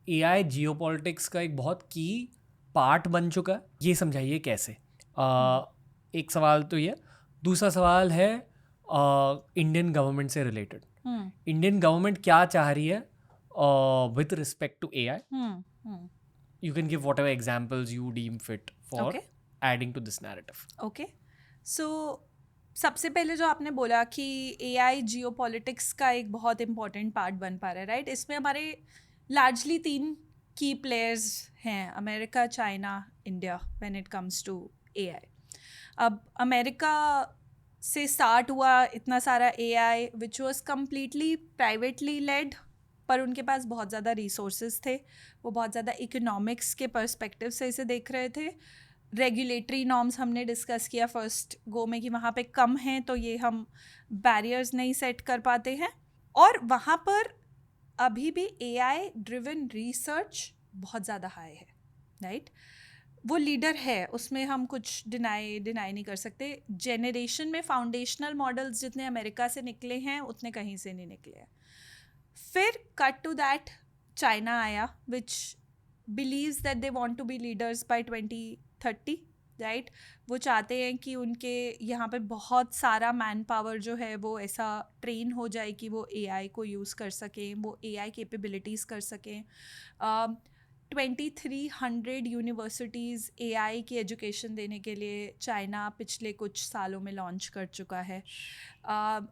AI geopolitics का एक बहुत की पार्ट बन चुका है, ये समझाइए कैसे। एक सवाल तो ये, दूसरा सवाल है इंडियन गवर्नमेंट से रिलेटेड। इंडियन गवर्नमेंट क्या चाह रही है with respect to AI? You can give whatever examples you deem fit for Okay. adding to this narrative. Okay so सबसे पहले जो आपने बोला कि एआई जियोपॉलिटिक्स का एक बहुत इम्पॉर्टेंट पार्ट बन पा रहा है, राइट? इसमें हमारे लार्जली 3 की प्लेयर्स हैं, America, China, India, when it comes to AI. अब अमेरिका से स्टार्ट हुआ इतना सारा AI which was completely privately led, पर उनके पास बहुत ज़्यादा रिसोर्सेज थे, वो बहुत ज़्यादा इकोनॉमिक्स के पर्सपेक्टिव से इसे देख रहे थे। रेगुलेटरी नॉर्म्स हमने डिस्कस किया फर्स्ट गो में कि वहाँ पे कम हैं तो ये हम बैरियर्स नहीं सेट कर पाते हैं, और वहाँ पर अभी भी एआई ड्रिवन रिसर्च बहुत ज़्यादा हाई है, राइट? वो लीडर है, उसमें हम कुछ डिनाई नहीं कर सकते। जेनरेशन में फाउंडेशनल मॉडल्स जितने अमेरिका से निकले हैं उतने कहीं से नहीं निकले हैं। फिर कट टू दैट चाइना आया which believes that they want to be leaders by 2030, right? वो चाहते हैं कि उनके यहाँ पे बहुत सारा मैन पावर जो है वो ऐसा ट्रेन हो जाए कि वो एआई को यूज़ कर सकें, वो एआई कैपेबिलिटीज़ कर सकें। 2300 यूनिवर्सिटीज़ एआई की एजुकेशन देने के लिए चाइना पिछले कुछ सालों में लॉन्च कर चुका है।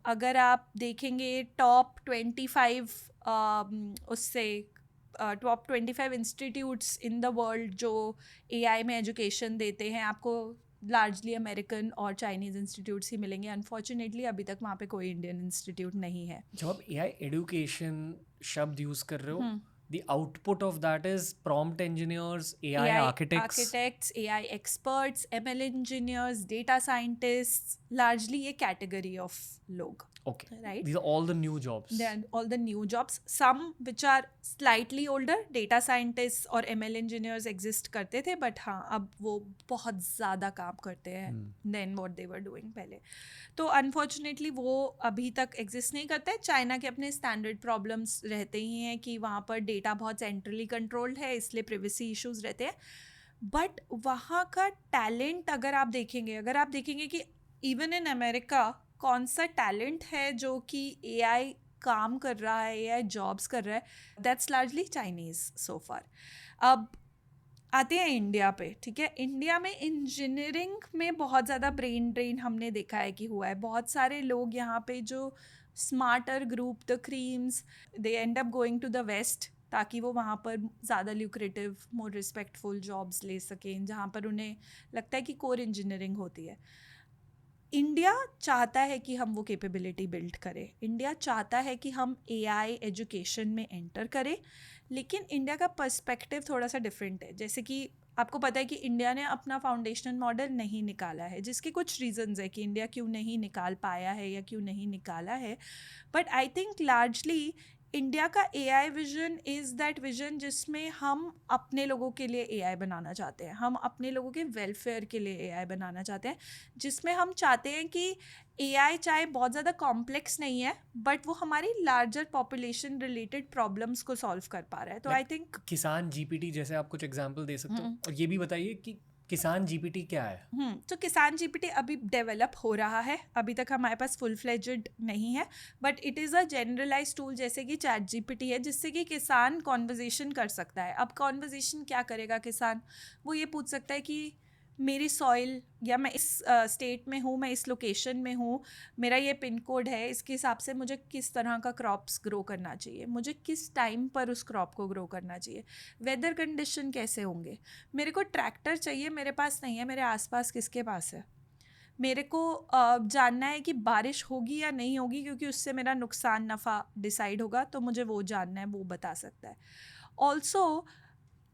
अगर आप देखेंगे टॉप 25 उससे top 25 institutes in the world जो एआई में एजुकेशन देते हैं, आपको लार्जली अमेरिकन और चाइनीज़ इंस्टीट्यूट्स ही मिलेंगे। अनफॉर्चुनेटली अभी तक वहाँ पे कोई इंडियन इंस्टीट्यूट नहीं है। जब आप AI एडुकेशन शब्द यूज कर रहे हो, the output of that is prompt engineers, AI architects, AI experts, ML engineers, data scientists, largely ये category of लोग, okay, right? these are all the new jobs. They are all the new jobs. Some which are slightly older, data scientists और ML engineers exist करते थे, but हाँ अब वो बहुत ज़्यादा काम करते हैं than what they were doing पहले। तो अनफॉर्चुनेटली वो अभी तक एग्जिस्ट नहीं करता है। चाइना के अपने स्टैंडर्ड प्रॉब्लम्स रहते ही हैं कि वहाँ पर डेटा बहुत सेंट्रली कंट्रोल्ड है, इसलिए प्राइवेसी इश्यूज रहते हैं। बट वहाँ का टैलेंट अगर आप देखेंगे कि इवन इन अमेरिका कौन सा टैलेंट है जो कि एआई काम कर रहा है, एआई जॉब्स कर रहा है, दैट्स लार्जली चाइनीज़ सो फार। अब आते हैं इंडिया पे, ठीक है? इंडिया में इंजीनियरिंग में बहुत ज़्यादा ब्रेन ड्रेन हमने देखा है कि हुआ है। बहुत सारे लोग यहाँ पे जो smarter group, the creams, they end up going to the west ताकि वो वहाँ पर ज़्यादा ल्यूक्रेटिव, मोर रिस्पेक्टफुल जॉब्स ले सकें जहाँ पर उन्हें लगता है कि कोर इंजीनियरिंग होती है। इंडिया चाहता है कि हम वो कैपेबिलिटी बिल्ड करें, इंडिया चाहता है कि हम एआई एजुकेशन में एंटर करें, लेकिन इंडिया का पर्सपेक्टिव थोड़ा सा डिफरेंट है। जैसे कि आपको पता है कि इंडिया ने अपना फाउंडेशनल मॉडल नहीं निकाला है, जिसके कुछ रीजंस है कि इंडिया क्यों नहीं निकाल पाया है या क्यों नहीं निकाला है। But I think largely India का AI vision is that vision जिसमें हम अपने लोगों के लिए एआई बनाना चाहते हैं, हम अपने लोगों के वेलफेयर के लिए एआई बनाना चाहते हैं, जिसमें हम चाहते हैं कि एआई चाहे बहुत ज़्यादा कॉम्प्लेक्स नहीं है बट वो हमारी लार्जर पॉपुलेशन रिलेटेड प्रॉब्लम्स को सॉल्व कर पा रहा है। तो आई थिंक किसान GPT जैसे आप कुछ एग्जांपल दे सकते हो, और ये भी बताइए कि किसान GPT क्या है? तो किसान GPT अभी डेवलप हो रहा है, अभी तक हमारे पास फुल फ्लेजेड नहीं है, but it is a generalise tool जैसे कि चैट GPT है, जिससे कि किसान कॉन्वर्जेशन कर सकता है। अब कॉन्वर्जेशन क्या करेगा किसान? वो ये पूछ सकता है कि मेरी सॉइल, या मैं इस स्टेट में हूँ, मैं इस लोकेशन में हूँ, मेरा ये पिन कोड है, इसके हिसाब से मुझे किस तरह का क्रॉप्स ग्रो करना चाहिए, मुझे किस टाइम पर उस क्रॉप को ग्रो करना चाहिए, वेदर कंडीशन कैसे होंगे, मेरे को ट्रैक्टर चाहिए, मेरे पास नहीं है, मेरे आसपास किसके पास है, मेरे को जानना है कि बारिश होगी या नहीं होगी क्योंकि उससे मेरा नुकसान नफ़ा डिसाइड होगा, तो मुझे वो जानना है, वो बता सकता है। ऑल्सो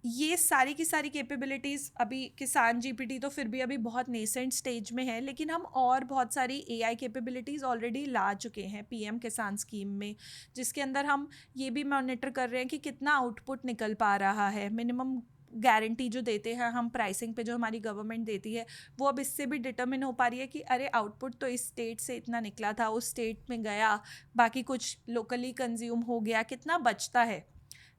ये सारी की सारी कैपेबिलिटीज़ अभी किसान GPT तो फिर भी अभी बहुत नेसेंट स्टेज में है, लेकिन हम और बहुत सारी एआई कैपेबिलिटीज़ ऑलरेडी ला चुके हैं PM किसान स्कीम में, जिसके अंदर हम ये भी मॉनिटर कर रहे हैं कि कितना आउटपुट निकल पा रहा है। मिनिमम गारंटी जो देते हैं हम प्राइसिंग पे, जो हमारी गवर्नमेंट देती है, वो अब इससे भी डिटरमिन हो पा रही है कि अरे आउटपुट तो इस स्टेट से इतना निकला था, उस स्टेट में गया, बाकी कुछ लोकली कंज्यूम हो गया, कितना बचता है,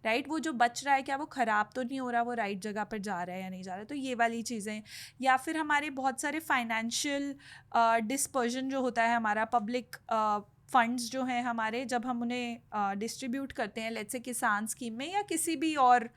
राइट, वो जो बच रहा है क्या वो ख़राब तो नहीं हो रहा, वो राइट जगह पर जा रहा है या नहीं जा रहा है, तो ये वाली चीज़ें। या फिर हमारे बहुत सारे फाइनेंशियल डिस्पर्जन जो होता है, हमारा पब्लिक फंड्स जो हैं हमारे, जब हम उन्हें डिस्ट्रीब्यूट करते हैं लेट्स से किसान स्कीम में या किसी भी और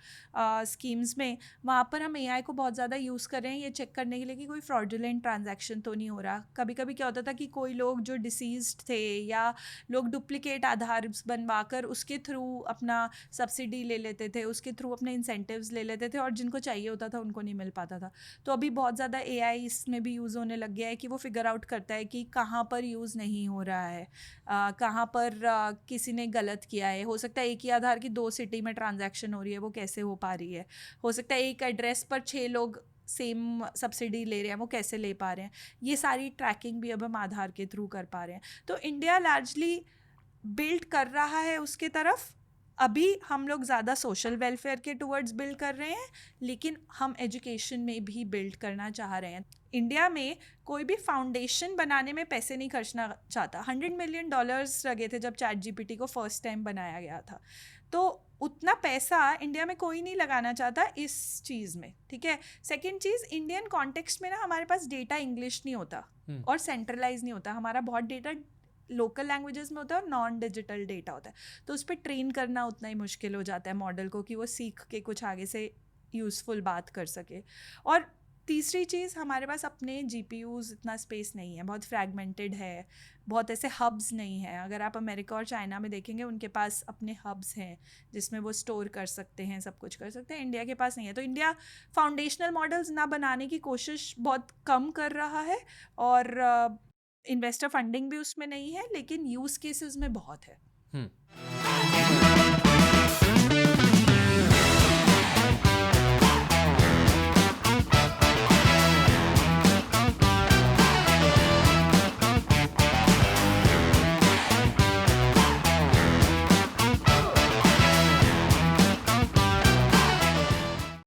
स्कीम्स में, वहाँ पर हम एआई को बहुत ज़्यादा यूज़ कर रहे हैं ये चेक करने के लिए कि कोई फ्रॉडुलेंट ट्रांजैक्शन तो नहीं हो रहा। कभी कभी क्या होता था कि कोई लोग जो डिसीज्ड थे या लोग डुप्लीकेट आधार बनवा कर उसके थ्रू अपना सब्सिडी ले लेते थे, उसके थ्रू अपने इंसेंटिव्स ले लेते थे, और जिनको चाहिए होता था उनको नहीं मिल पाता था। तो अभी बहुत ज़्यादा एआई इसमें भी यूज़ होने लग गया है कि वो फिगर आउट करता है कि कहाँ पर यूज़ नहीं हो रहा है, कहाँ पर किसी ने गलत किया है। हो सकता है एक ही आधार की 2 सिटी में ट्रांजैक्शन हो रही है, वो कैसे हो पा रही है। हो सकता है एक एड्रेस पर 6 लोग सेम सब्सिडी ले रहे हैं, वो कैसे ले पा रहे हैं। ये सारी ट्रैकिंग भी अब हम आधार के थ्रू कर पा रहे हैं। तो इंडिया लार्जली बिल्ड कर रहा है उसके तरफ। अभी हम लोग ज़्यादा सोशल वेलफेयर के टूवर्ड्स बिल्ड कर रहे हैं, लेकिन हम एजुकेशन में भी बिल्ड करना चाह रहे हैं। इंडिया में कोई भी फाउंडेशन बनाने में पैसे नहीं खर्चना चाहता। $100 मिलियन लगे थे जब ChatGPT को फर्स्ट टाइम बनाया गया था। तो उतना पैसा इंडिया में कोई नहीं लगाना चाहता इस चीज़ में, ठीक है। सेकंड चीज़, इंडियन कॉन्टेक्स्ट में ना हमारे पास डेटा इंग्लिश नहीं होता और सेंट्रलाइज नहीं होता। हमारा बहुत डेटा लोकल लैंग्वेजेस में होता है और नॉन डिजिटल डेटा होता है, तो उस पर ट्रेन करना उतना ही मुश्किल हो जाता है मॉडल को कि वो सीख के कुछ आगे से यूज़फुल बात कर सके। और तीसरी चीज़, हमारे पास अपने GPUs इतना स्पेस नहीं है, बहुत फ्रैगमेंटेड है, बहुत ऐसे हब्स नहीं है। अगर आप अमेरिका और चाइना में देखेंगे उनके पास अपने हब्स हैं जिसमें वो स्टोर कर सकते हैं, सब कुछ कर सकते हैं। इंडिया के पास नहीं है। तो इंडिया फाउंडेशनल मॉडल्स ना बनाने की कोशिश बहुत कम कर रहा है, और इन्वेस्टर फंडिंग भी उसमें नहीं है, लेकिन यूज़ केसेस में बहुत है।